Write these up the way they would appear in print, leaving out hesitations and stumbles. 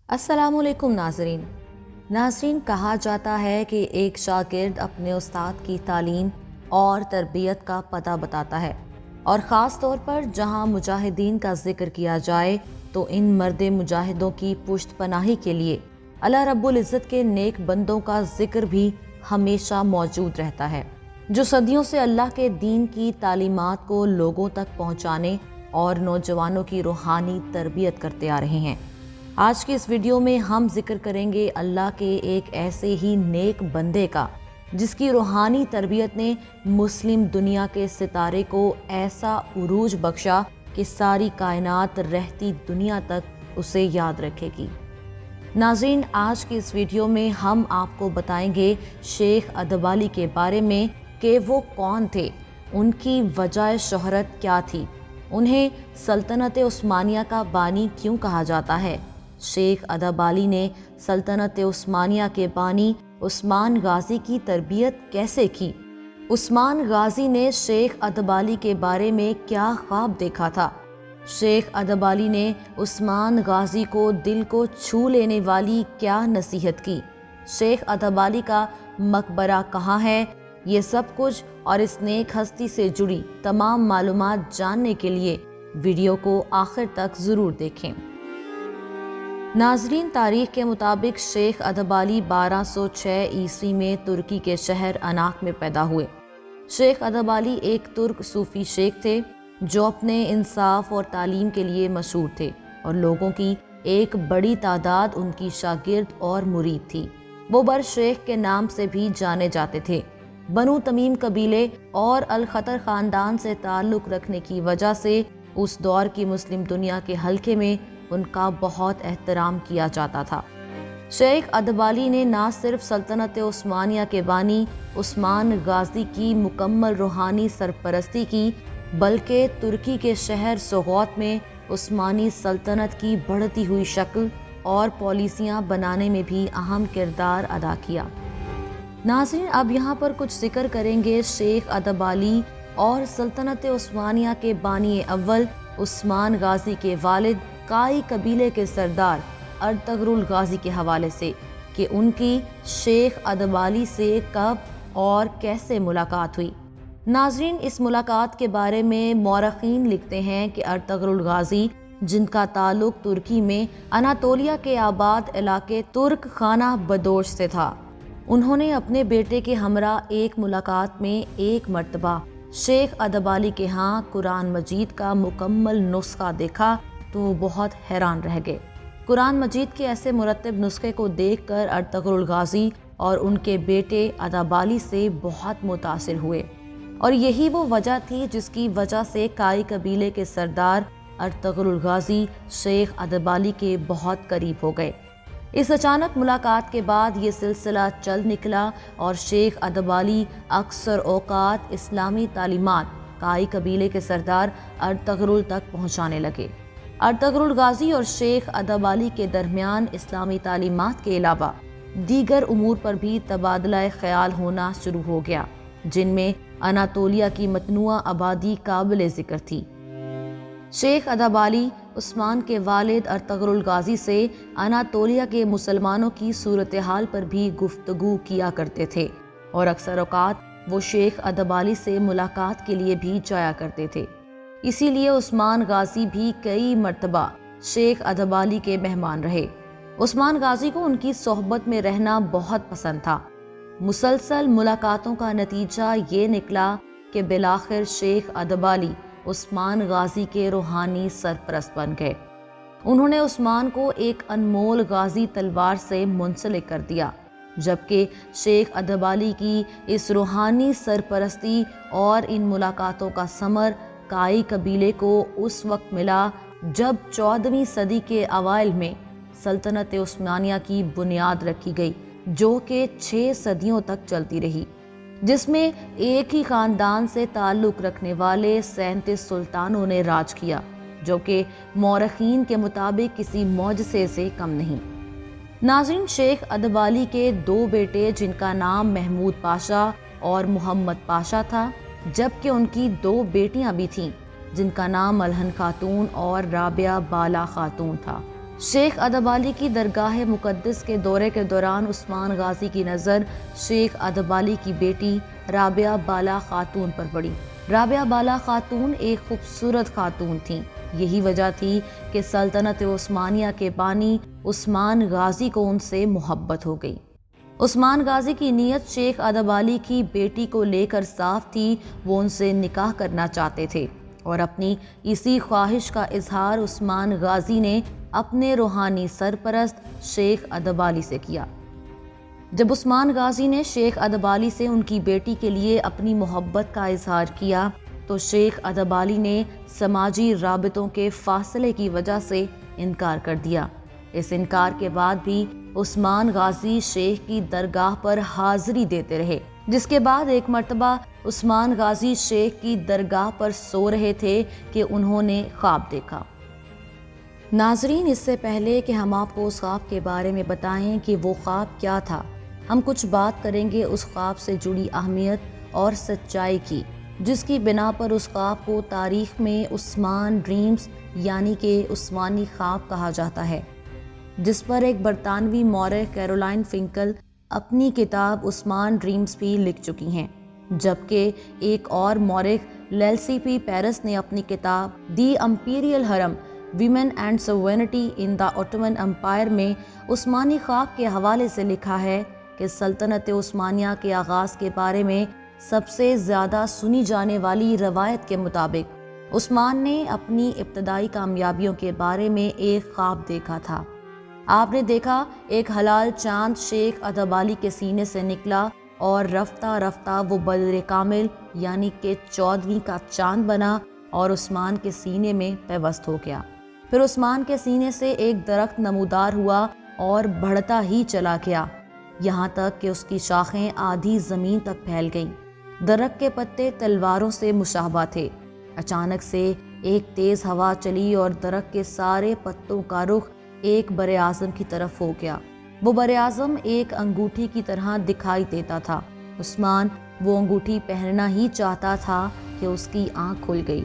السلام علیکم ناظرین کہا جاتا ہے کہ ایک شاگرد اپنے استاد کی تعلیم اور تربیت کا پتہ بتاتا ہے، اور خاص طور پر جہاں مجاہدین کا ذکر کیا جائے تو ان مرد مجاہدوں کی پشت پناہی کے لیے اللہ رب العزت کے نیک بندوں کا ذکر بھی ہمیشہ موجود رہتا ہے، جو صدیوں سے اللہ کے دین کی تعلیمات کو لوگوں تک پہنچانے اور نوجوانوں کی روحانی تربیت کرتے آ رہے ہیں۔ آج کی اس ویڈیو میں ہم ذکر کریں گے اللہ کے ایک ایسے ہی نیک بندے کا جس کی روحانی تربیت نے مسلم دنیا کے ستارے کو ایسا عروج بخشا کہ ساری کائنات رہتی دنیا تک اسے یاد رکھے گی۔ ناظرین، آج کی اس ویڈیو میں ہم آپ کو بتائیں گے شیخ ادبالی کے بارے میں کہ وہ کون تھے، ان کی وجہ شہرت کیا تھی، انہیں سلطنت عثمانیہ کا بانی کیوں کہا جاتا ہے، شیخ ادبالی نے سلطنت عثمانیہ کے بانی عثمان غازی کی تربیت کیسے کی، عثمان غازی نے شیخ ادبالی کے بارے میں کیا خواب دیکھا تھا، شیخ ادبالی نے عثمان غازی کو دل کو چھو لینے والی کیا نصیحت کی، شیخ ادبالی کا مقبرہ کہاں ہے، یہ سب کچھ اور اس نیک ہستی سے جڑی تمام معلومات جاننے کے لیے ویڈیو کو آخر تک ضرور دیکھیں۔ ناظرین، تاریخ کے مطابق شیخ ادبالی 1206 عیسوی میں ترکی کے شہر اناک میں پیدا ہوئے۔ شیخ ادبالی ایک ترک صوفی شیخ تھے جو اپنے انصاف اور تعلیم کے لیے مشہور تھے، اور لوگوں کی ایک بڑی تعداد ان کی شاگرد اور مرید تھی۔ وہ بر شیخ کے نام سے بھی جانے جاتے تھے۔ بنو تمیم قبیلے اور الخطر خاندان سے تعلق رکھنے کی وجہ سے اس دور کی مسلم دنیا کے حلقے میں ان کا بہت احترام کیا جاتا تھا۔ شیخ ادبالی نے نہ صرف سلطنت عثمانیہ کے بانی عثمان غازی کی مکمل روحانی سرپرستی کی، بلکہ ترکی کے شہر سوغوت میں عثمانی سلطنت کی بڑھتی ہوئی شکل اور پالیسیاں بنانے میں بھی اہم کردار ادا کیا۔ ناظرین، اب یہاں پر کچھ ذکر کریں گے شیخ ادبالی اور سلطنت عثمانیہ کے بانی اول عثمان غازی کے والد کائی قبیلے کے سردار ارطغرل غازی کے حوالے سے کہ ان کی شیخ ادبالی سے کب اور کیسے ملاقات ہوئی۔ ناظرین، اس ملاقات کے بارے میں مورخین لکھتے ہیں کہ ارطغرل غازی، جن کا تعلق ترکی میں اناطولیہ کے آباد علاقے ترک خانہ بدوش سے تھا، انہوں نے اپنے بیٹے کے ہمراہ ایک ملاقات میں ایک مرتبہ شیخ ادبالی کے ہاں قرآن مجید کا مکمل نسخہ دیکھا تو وہ بہت حیران رہ گئے۔ قرآن مجید کے ایسے مرتب نسخے کو دیکھ کر ارطغرل غازی اور ان کے بیٹے ادبالی سے بہت متاثر ہوئے، اور یہی وہ وجہ تھی جس کی وجہ سے کائی قبیلے کے سردار ارطغرل غازی شیخ ادبالی کے بہت قریب ہو گئے۔ اس اچانک ملاقات کے بعد یہ سلسلہ چل نکلا اور شیخ ادبالی اکثر اوقات اسلامی تعلیمات کائی قبیلے کے سردار ارطغرل تک پہنچانے لگے۔ ارطغرل غازی اور شیخ ادبالی کے درمیان اسلامی تعلیمات کے علاوہ دیگر امور پر بھی تبادلہ خیال ہونا شروع ہو گیا، جن میں اناطولیہ کی متنوع آبادی قابل ذکر تھی۔ شیخ ادبالی عثمان کے والد ارطغرل غازی سے اناطولیہ کے مسلمانوں کی صورتحال پر بھی گفتگو کیا کرتے تھے، اور اکثر اوقات وہ شیخ ادبالی سے ملاقات کے لیے بھی جایا کرتے تھے۔ اسی لیے عثمان غازی بھی کئی مرتبہ شیخ ادبالی کے مہمان رہے۔ عثمان غازی کو ان کی صحبت میں رہنا بہت پسند تھا۔ مسلسل ملاقاتوں کا نتیجہ یہ نکلا کہ بالآخر شیخ ادبالی عثمان غازی کے روحانی سرپرست بن گئے۔ انہوں نے عثمان کو ایک انمول غازی تلوار سے منسلک کر دیا، جبکہ شیخ ادبالی کی اس روحانی سرپرستی اور ان ملاقاتوں کا ثمر کائی قبیلے کو اس وقت ملا جب 14ویں صدی کے اوائل میں سلطنت عثمانیہ کی بنیاد رکھی گئی، جو کہ 6 صدیوں تک چلتی رہی، جس میں ایک ہی خاندان سے تعلق رکھنے والے 37 سلطانوں نے راج کیا، جو کہ مورخین کے مطابق کسی معجزے سے کم نہیں۔ ناظرین، شیخ ادبالی کے 2 بیٹے جن کا نام محمود پاشا اور محمد پاشا تھا، جبکہ ان کی 2 بیٹیاں بھی تھیں جن کا نام ملہن خاتون اور رابعہ بالا خاتون تھا۔ شیخ ادب علی کی درگاہ مقدس کے دورے کے دوران عثمان غازی کی نظر شیخ ادب علی کی بیٹی رابعہ بالا خاتون پر پڑی۔ رابعہ بالا خاتون ایک خوبصورت خاتون تھیں۔ یہی وجہ تھی کہ سلطنت عثمانیہ کے بانی عثمان غازی کو ان سے محبت ہو گئی۔ عثمان غازی کی نیت شیخ ادب علی کی بیٹی کو لے کر صاف تھی، وہ ان سے نکاح کرنا چاہتے تھے، اور اپنی اسی خواہش کا اظہار عثمان غازی نے اپنے روحانی سرپرست شیخ ادب علی سے کیا۔ جب عثمان غازی نے شیخ ادب علی سے ان کی بیٹی کے لیے اپنی محبت کا اظہار کیا تو شیخ ادب علی نے سماجی رابطوں کے فاصلے کی وجہ سے انکار کر دیا۔ اس انکار کے بعد بھی عثمان غازی شیخ کی درگاہ پر حاضری دیتے رہے، جس کے بعد ایک مرتبہ عثمان غازی شیخ کی درگاہ پر سو رہے تھے کہ انہوں نے خواب دیکھا۔ ناظرین، اس سے پہلے کہ ہم آپ کو اس خواب کے بارے میں بتائیں کہ وہ خواب کیا تھا، ہم کچھ بات کریں گے اس خواب سے جڑی اہمیت اور سچائی کی، جس کی بنا پر اس خواب کو تاریخ میں عثمان ڈریمز یعنی کہ عثمانی خواب کہا جاتا ہے، جس پر ایک برطانوی مورخ کیرولائن فنکل اپنی کتاب عثمان ڈریمز بھی لکھ چکی ہیں، جبکہ ایک اور مورخ لیلسی پی پیرس نے اپنی کتاب the imperial harem women and sovereignty in the Ottoman Empire میں عثمانی خواب کے حوالے سے لکھا ہے کہ سلطنت عثمانیہ کے آغاز کے بارے میں سب سے زیادہ سنی جانے والی روایت کے مطابق عثمان نے اپنی ابتدائی کامیابیوں کے بارے میں ایک خواب دیکھا تھا۔ آپ نے دیکھا ایک حلال چاند شیخ ادب علی کے سینے سے نکلا اور رفتہ رفتہ وہ بدر کامل یعنی کہ 14ویں کا چاند بنا اور عثمان کے سینے میں پیوست ہو گیا۔ پھر عثمان کے سینے سے ایک درخت نمودار ہوا اور بڑھتا ہی چلا گیا، یہاں تک کہ اس کی شاخیں آدھی زمین تک پھیل گئیں۔ درخت کے پتے تلواروں سے مشابہ تھے۔ اچانک سے ایک تیز ہوا چلی اور درخت کے سارے پتوں کا رخ ایک براعظم کی طرف ہو گیا۔ وہ براعظم ایک انگوٹھی کی طرح دکھائی دیتا تھا۔ عثمان وہ انگوٹھی پہننا ہی چاہتا تھا کہ اس کی آنکھ کھل گئی۔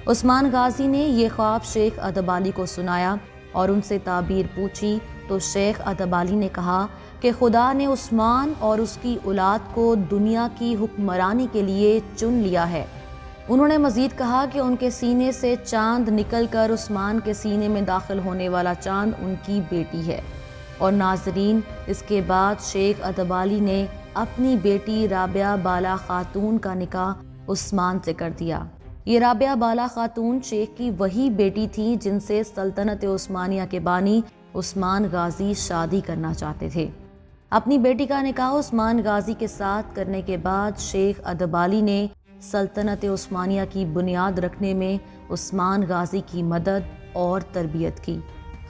عثمان غازی نے یہ خواب شیخ ادب علی کو سنایا اور ان سے تعبیر پوچھی تو شیخ ادب علی نے کہا کہ خدا نے عثمان اور اس کی اولاد کو دنیا کی حکمرانی کے لیے چن لیا ہے۔ انہوں نے مزید کہا کہ ان کے سینے سے چاند نکل کر عثمان کے سینے میں داخل ہونے والا چاند ان کی بیٹی ہے۔ اور ناظرین، اس کے بعد شیخ ادب علی نے اپنی بیٹی رابعہ بالا خاتون کا نکاح عثمان سے کر دیا۔ یہ رابعہ بالا خاتون شیخ کی وہی بیٹی تھی جن سے سلطنت عثمانیہ کے بانی عثمان غازی شادی کرنا چاہتے تھے۔ اپنی بیٹی کا نکاح عثمان غازی کے ساتھ کرنے کے بعد شیخ ادب علی نے سلطنت عثمانیہ کی بنیاد رکھنے میں عثمان غازی کی مدد اور تربیت کی۔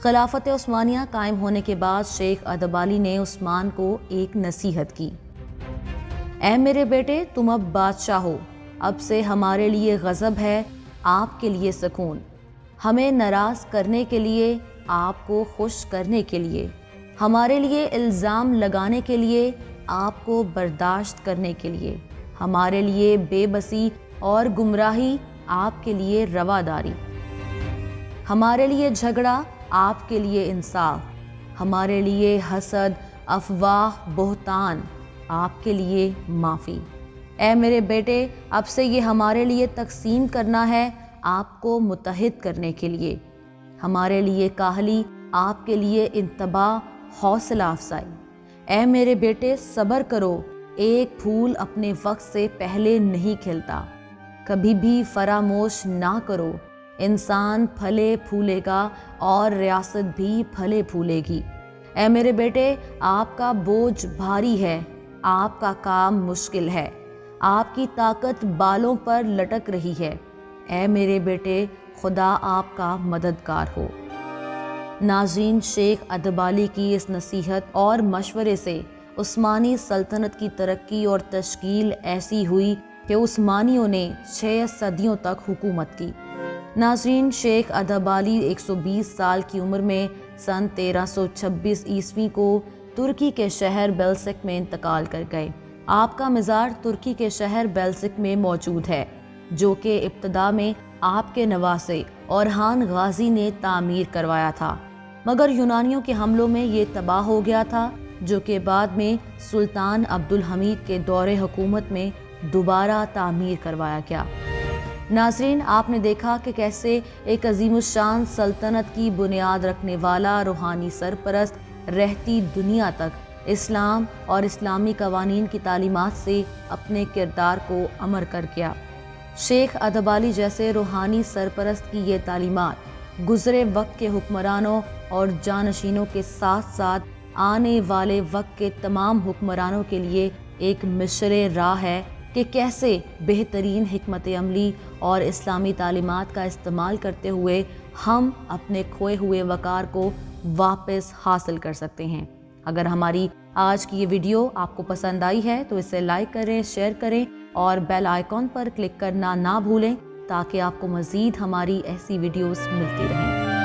خلافت عثمانیہ قائم ہونے کے بعد شیخ ادب علی نے عثمان کو ایک نصیحت کی۔ اے میرے بیٹے، تم اب بادشاہ ہو، اب سے ہمارے لیے غضب ہے، آپ کے لیے سکون، ہمیں ناراض کرنے کے لیے، آپ کو خوش کرنے کے لیے، ہمارے لیے الزام لگانے کے لیے، آپ کو برداشت کرنے کے لیے، ہمارے لیے بے بسی اور گمراہی، آپ کے لیے رواداری، ہمارے لیے جھگڑا، آپ کے لیے انصاف، ہمارے لیے حسد، افواہ، بہتان، آپ کے لیے معافی۔ اے میرے بیٹے، اب سے یہ ہمارے لیے تقسیم کرنا ہے، آپ کو متحد کرنے کے لیے، ہمارے لیے کاہلی، آپ کے لیے انتباہ، حوصلہ افزائی۔ اے میرے بیٹے، صبر کرو، ایک پھول اپنے وقت سے پہلے نہیں کھلتا، کبھی بھی فراموش نہ کرو، انسان پھلے پھولے گا اور ریاست بھی پھلے پھولے گی۔ اے میرے بیٹے، آپ کا بوجھ بھاری ہے، آپ کا کام مشکل ہے، آپ کی طاقت بالوں پر لٹک رہی ہے۔ اے میرے بیٹے، خدا آپ کا مددگار ہو۔ ناظرین، شیخ ادب علی کی اس نصیحت اور مشورے سے عثمانی سلطنت کی ترقی اور تشکیل ایسی ہوئی کہ عثمانیوں نے 6 صدیوں تک حکومت کی۔ ناظرین، شیخ ادب علی 120 سال کی عمر میں سن 1326 عیسوی کو ترکی کے شہر بیلسک میں انتقال کر گئے۔ آپ کا مزار ترکی کے شہر بیلسک میں موجود ہے، جو کہ ابتدا میں آپ کے نواسے اورحان غازی نے تعمیر کروایا تھا، مگر یونانیوں کے حملوں میں یہ تباہ ہو گیا تھا، جو کہ بعد میں سلطان عبدالحمید کے دور حکومت میں دوبارہ تعمیر کروایا گیا۔ ناظرین، آپ نے دیکھا کہ کیسے ایک عظیم الشان سلطنت کی بنیاد رکھنے والا روحانی سرپرست رہتی دنیا تک اسلام اور اسلامی قوانین کی تعلیمات سے اپنے کردار کو امر کر گیا۔ شیخ ادبالی جیسے روحانی سرپرست کی یہ تعلیمات گزرے وقت کے حکمرانوں اور جانشینوں کے ساتھ ساتھ آنے والے وقت کے تمام حکمرانوں کے لیے ایک مشرِ راہ ہے کہ کیسے بہترین حکمت عملی اور اسلامی تعلیمات کا استعمال کرتے ہوئے ہم اپنے کھوئے ہوئے وقار کو واپس حاصل کر سکتے ہیں۔ اگر ہماری آج کی یہ ویڈیو آپ کو پسند آئی ہے تو اسے لائک کریں، شیئر کریں اور بیل آئیکن پر کلک کرنا نہ بھولیں تاکہ آپ کو مزید ہماری ایسی ویڈیوز ملتی رہیں۔